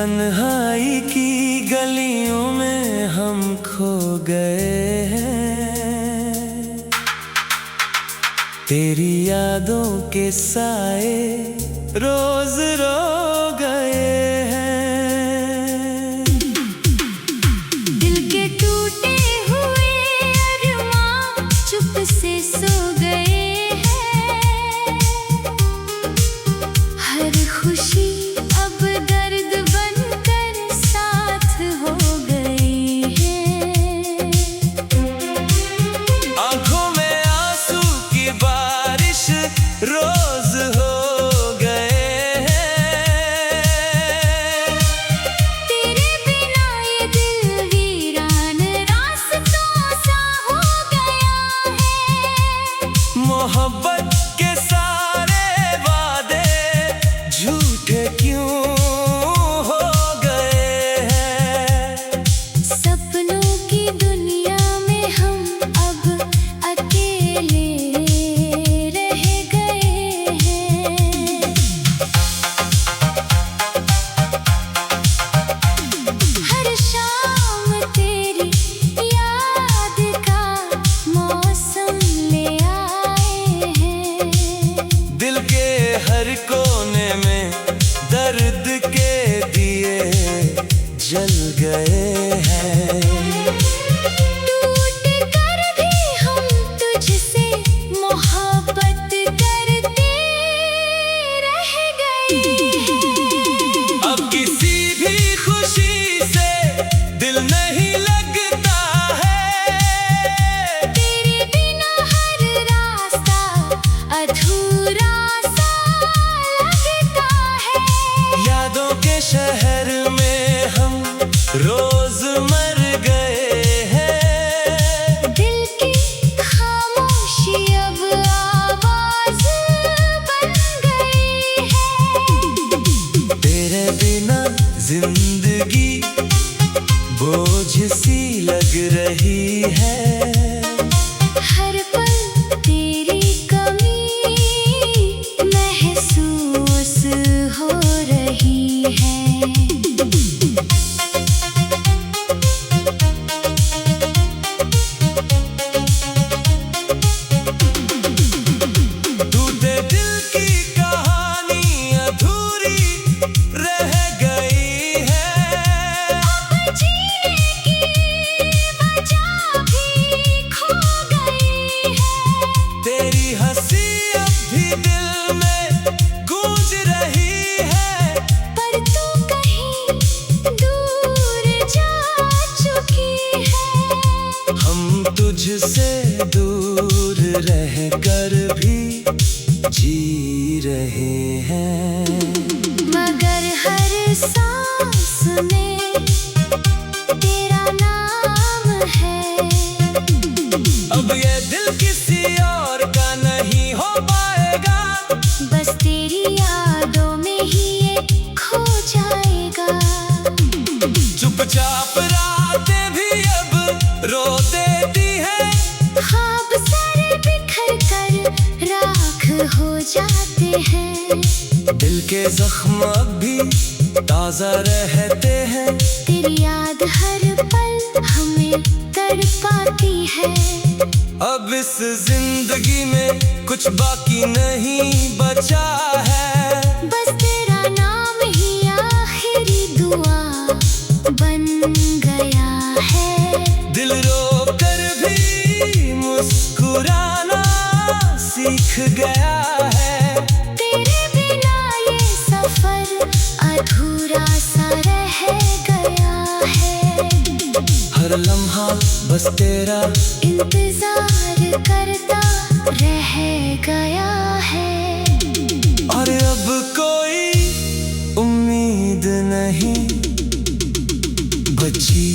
तन्हाई की गलियों में हम खो गए हैं, तेरी यादों के साए रोज रो गए हैं। दिल के टूटे हुए अरमां चुप से सो गए हैं, हर खुशी अब दर्द बनकर साथ हो गई है। आंखों में आंसू की बारिश रोज हो गए हैं, तेरे बिना ये दिल वीरान रास्तों सा हो गया है। मोहब्बत के सारे वादे झूठे क्यों हो गए हैं। सपनों की दुनिया में हम अब अकेले रह गए हैं। हर शाम तेरी याद का मौसम ले आए हैं। दिल के हर कोने में दर्द के दिए जल गए हैं। टूट कर भी हम तुझसे मोहब्बत करते रह गए हैं। अब किसी भी खुशी से दिल नहीं लगता है, तेरे बिना हर रास्ता अधूरा सा लगता है। यादों के शहर में हम रोज मर गए हैं। दिल की खामोशी अब आवाज बन गई है। तेरे बिना जिंदगी बोझ सी लग रही है। हर पल तेरी कमी महसूस हो रही है। टूटे दिल की कहानी अधूरी रह गई है। जीने की वजह भी खो गई है। तेरी हंसी अब भी दिल में गूंज रही है। पर तू कहीं दूर जा चुकी है। हम तुझसे दूर रह कर भी जी रहे हैं। मगर हर सांस में तेरा नाम है। अब ये दिल किसी और का नहीं हो पाएगा। बस तेरी यादों में ही ये खो जाएगा। चुपचाप रातें भी अब रो देती है। ख्वाब सारे बिखर कर राख हो जाते हैं। दिल के जख्म अब भी ताजा रहते हैं। तेरी याद हर पल हमें तड़पाती है। अब इस जिंदगी में कुछ बाकी नहीं बचा है। बस तेरा नाम ही आखिरी दुआ बन गया है। दिल रो कर भी मुस्कुराना सीख गया है। तेरे बिना ये सफर अधूरा सा रह गया है। हर लम्हा बस तेरा इंतजार करता रह गया है। और अब कोई उम्मीद नहीं बची।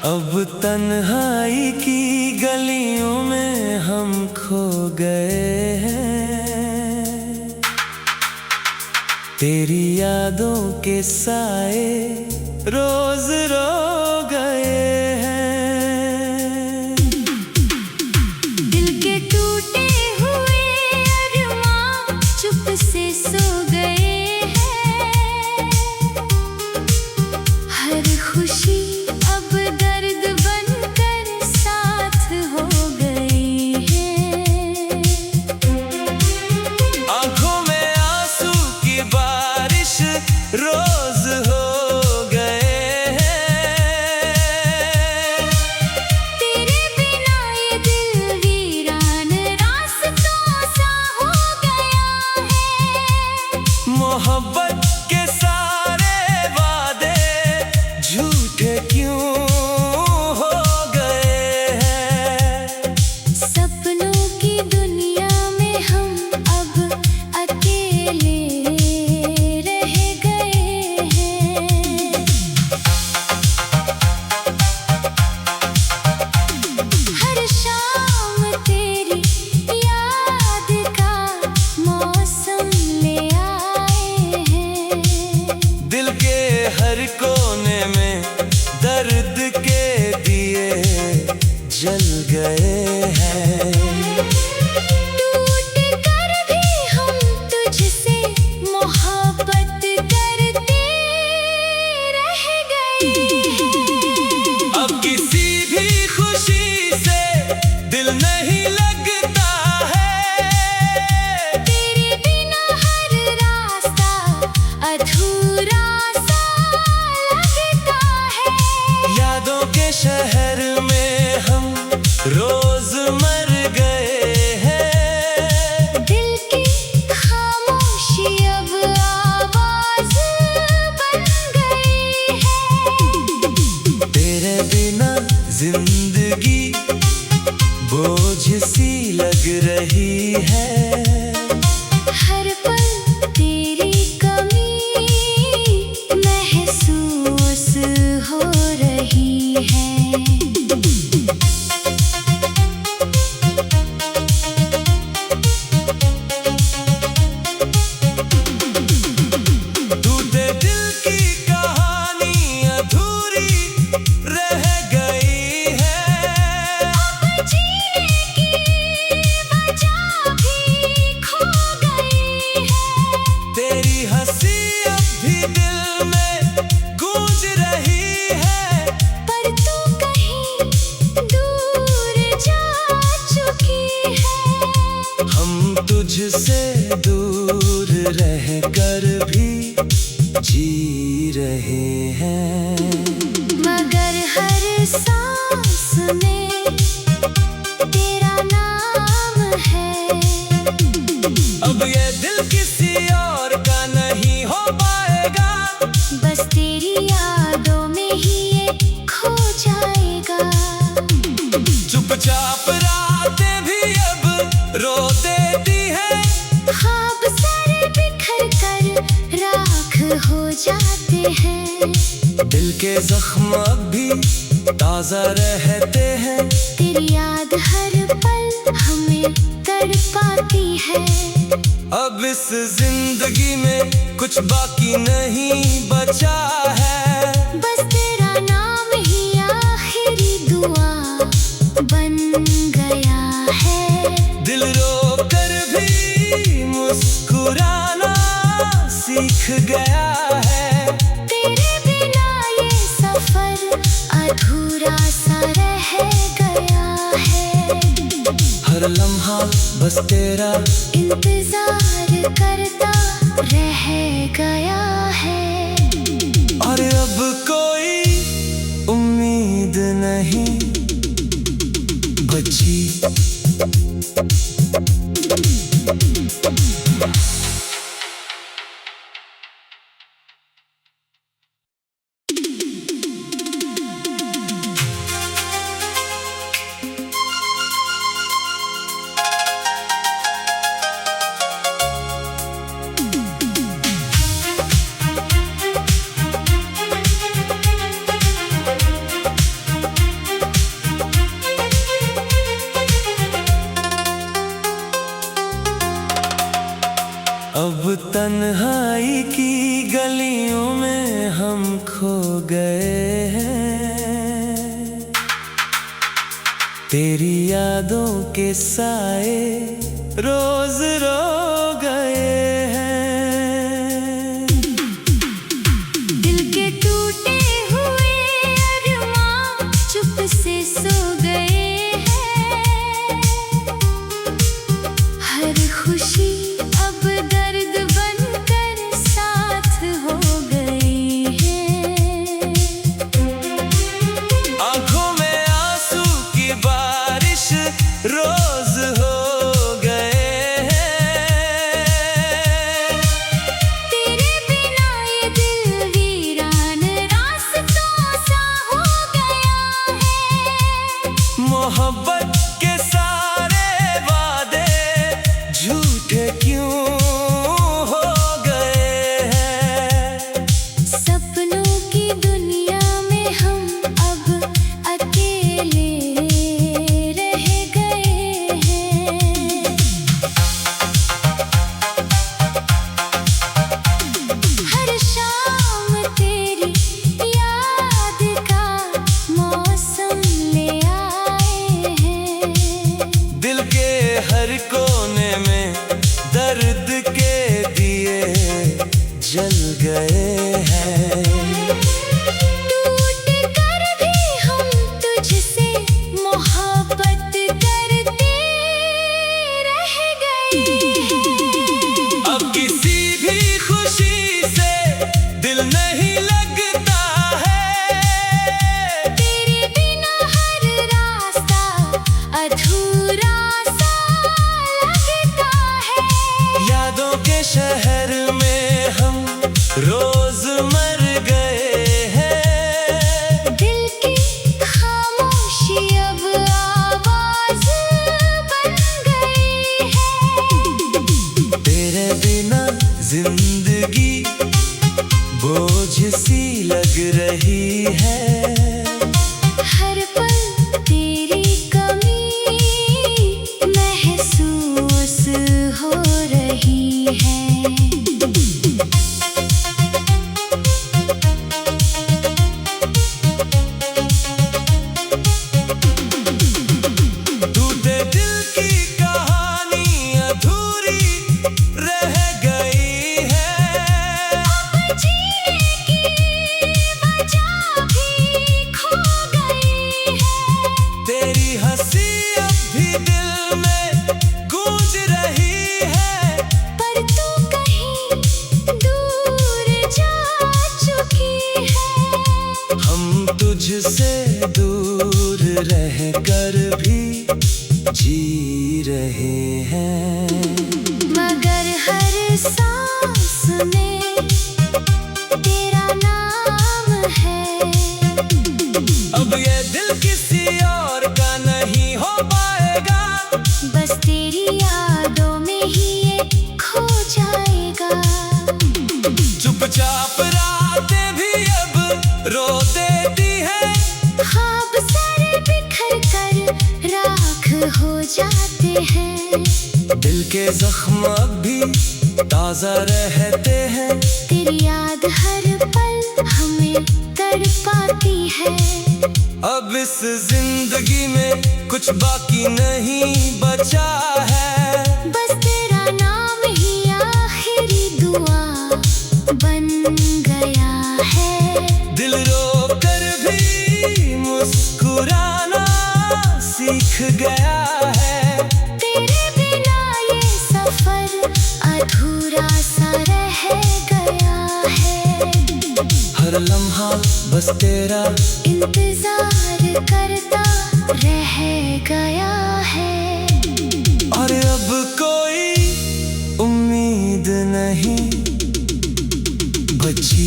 अब तन्हाई की गलियों में हम खो गए हैं, तेरी यादों के साए रोज रो गए हैं। दिल के टूटे हुए अरमां चुप से सो गए हैं, हर खुशी अब दर्द बनकर साथ हो गई है। आंखों में आंसू की बारिश रोज हो गए हैं, तेरे बिना ये दिल वीरान रास्तों सा हो गया है। मोहब्बत के सारे वादे झूठे क्यों हो गए हैं। सपनों की दुनिया में हम अब अकेले रह गए हैं। हर शाम तेरी याद का मौसम ले आए हैं। दिल के हर कोने में दर्द के दिए जल गए हैं। टूट कर भी हम तुझसे मोहब्बत करते रह गए हैं। अब किसी भी खुशी से दिल नहीं लगता है, तेरे बिना हर रास्ता अधूरा सा लगता है। यादों के शहर में हम रोज मर गए हैं। दिल की खामोशी अब आवाज बन गई है। तेरे बिना जिंदगी बोझ सी लग रही है। हर पल तेरी कमी महसूस हो रही है। टूटे दिल की कहानी अधूरी रह गई है। जीने की वजह भी खो गई है। तेरी हंसी अब भी दिल में गूंज रही है। पर तू कहीं दूर जा चुकी है। हम तुझसे दूर रह कर भी जी रहे हैं। मगर हर सांस में तेरा नाम है। अब ये दिल किसी और का नहीं हो पाएगा, बस तेरी यादों में ही ये खो जाएगा। चुपचाप रातें भी अब रो देती है। ख्वाब सारे बिखर कर राख हो जाते हैं। दिल के जख्म अब भी ताजा रहते हैं। तेरी याद हर पल हमें तड़पाती है। अब इस जिंदगी में कुछ बाकी नहीं बचा है। बस तेरा नाम ही आखिरी दुआ बन गया है। दिल रो कर भी मुस्कुराना सीख गया है। तेरे बिना ये सफर अधूरा सा रह गया है। हर लम्हा बस तेरा इंतजार करता रह गया है। और अब कोई उम्मीद नहीं बची। हम खो गए हैं। तेरी यादों के साए रोज रो गए हैं। दिल के टूटे हुए अरमां चुप से सो गए हैं। हर खुशी अब दर्द बनकर साथ हो गई है। आंखों में आंसू की बारिश रोज हो गए हैं। तेरे बिना ये दिल वीरान रास्तों सा हो गया है। मोहब्बत के सारे वादे झूठे क्यों हो गए हैं। सपनों की दुनिया में हम अब अकेले रह गए हैं। हर शाम तेरी याद का मौसम ले आए हैं। दिल के हर कोने में दर्द के दिए जल गए हैं। टूट कर भी हम तुझसे मोहब्बत करते रह गए हैं। अब किसी भी खुशी से दिल नहीं लगता है। तेरे बिना हर रास्ता अधूरा सा लगता है। यादों के शहर में हम रोज मर गए हैं। दिल की खामोशी अब आवाज बन गई है। तेरे बिना जिंदगी बोझ सी लग रही है। हर पल तेरी कमी महसूस हो रही है। टूटे दिल की कहानी अधूरी रह गई है। जीने की वजह भी खो गई है। तेरी हंसी अब भी दिल में गूंज रही है। पर तू कहीं दूर जा चुकी है। हम तुझसे दूर रह कर भी जी रहे हैं। मगर हर सांस में तेरा नाम है। अब ये दिल किसी और का नहीं हो पाएगा। बस तेरी यादों में ही ये खो जाएगा। चुपचाप रातें भी अब रो देती है। ख्वाब सारे बिखर कर राख हो जाते हैं। दिल के जख्म अब भी ताजा रहते हैं। तेरी याद हर पल हमें तड़पाती है। अब इस जिंदगी में कुछ बाकी नहीं बचा है। बस तेरा नाम ही आखिरी दुआ बन गया है। दिल रो कर भी मुस्कुराना सीख गया है। तेरे बिना ये सफर अधूरा सा रह गया है। हर लम्हा बस तेरा इंतजार करता रह गया है। और अब कोई उम्मीद नहीं बची।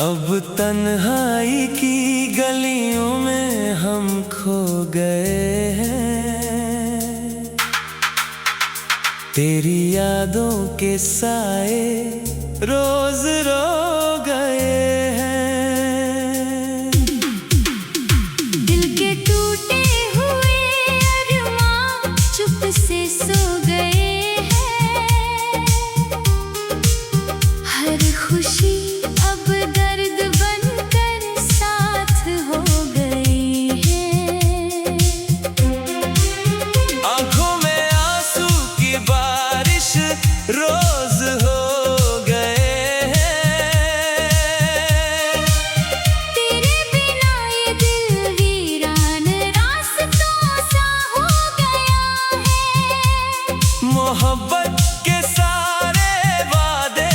अब तन्हाई की गलियों में हम खो गए हैं, तेरी यादों के साए रोज रो गए हैं। दिल के टूटे हुए अरमां चुप से सो गए हैं, हर खुशी अब दर्द बनकर साथ हो गई है। आंखों में आंसू की बारिश रोज हो गए हैं, तेरे बिना ये दिल वीरान रास्तों सा हो गया है। मोहब्बत के सारे वादे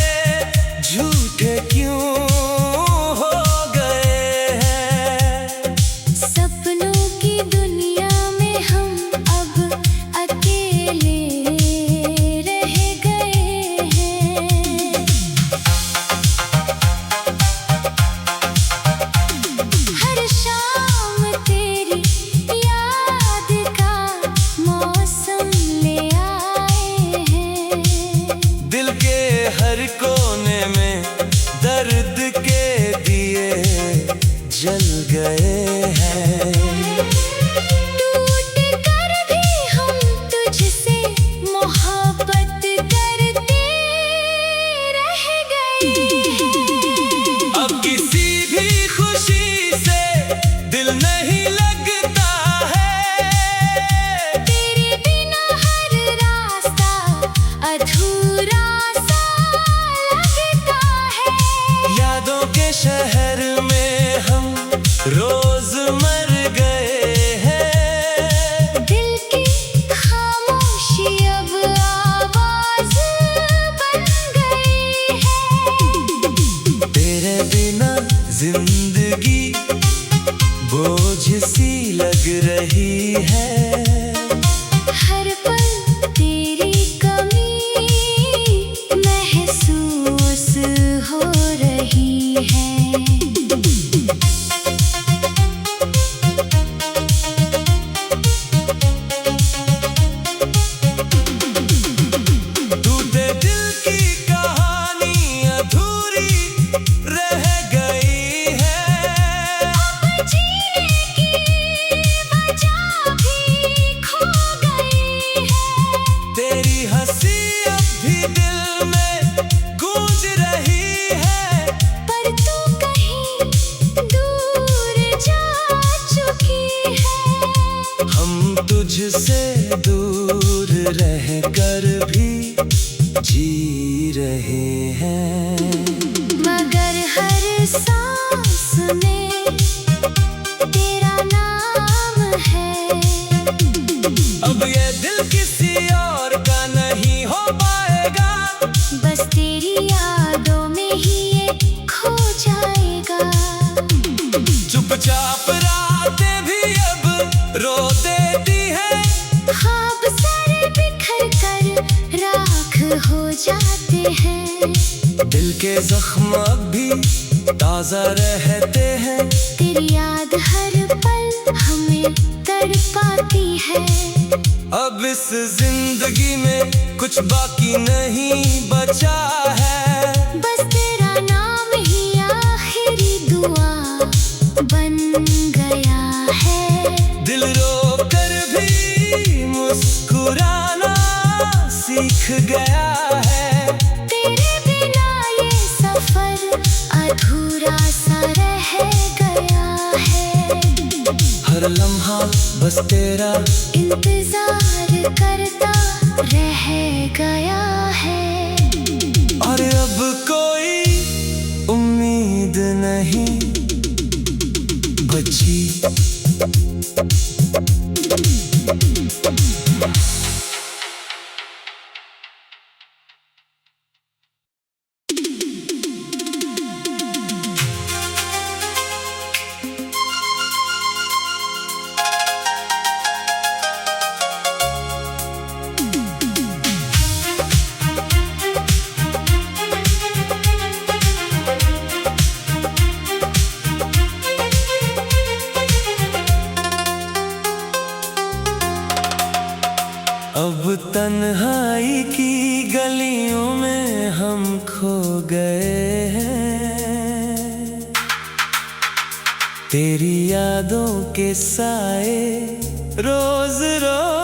झूठे क्यों हो गए हैं। सपनों की दुनिया में हम अब अकेले रह गए हैं। हर शाम तेरी याद का मौसम ले आए हैं। दिल के हर कोने में दर्द के दिए जल गए हैं। टूट कर भी हम तुझसे मोहब्बत करते रह गए हैं। अब किसी भी खुशी से दिल नहीं लगता है, तेरे बिना हर रास्ता अधूरा सा लगता है। यादों के शहर में हम रोज मर गए हैं। दिल की खामोशी अब आवाज बन गई है। तेरे बिना जिंदगी बोझ सी लग रही है। हर पल तेरी कमी महसूस हो रही है। टूटे दिल की कहानी अधूरी रह गई है। जीने की वजह भी खो गई है। तेरी हंसी अब भी दिल में गूंज रही है। पर तू कहीं दूर जा चुकी है। हम तुझसे दूर रह कर भी जी रहे हैं। मगर हर सांस में तेरा नाम है। अब ये दिल किसी और का नहीं हो पाएगा, बस तेरी यादों में ही ये खो जाएगा। चुपचाप रातें भी अब रो देती है। ख्वाब सारे बिखर कर राख हो जाते हैं। दिल के जख्म अब भी ताजा रहते हैं। तेरी याद हर पल हमें तड़पाती है। अब इस जिंदगी में कुछ बाकी नहीं बचा है। बस तेरा नाम ही आखिरी दुआ बन गया है। दिल रो कर भी मुस्कुराना सीख गया है। तेरे बिना ये सफर अधूरा सा रह गया है। हर लम्हा बस तेरा इंतजार करता रह गया है। और अब कोई उम्मीद नहीं बची। तन्हाई की गलियों में हम खो गए हैं, तेरी यादों के साए रोज रोज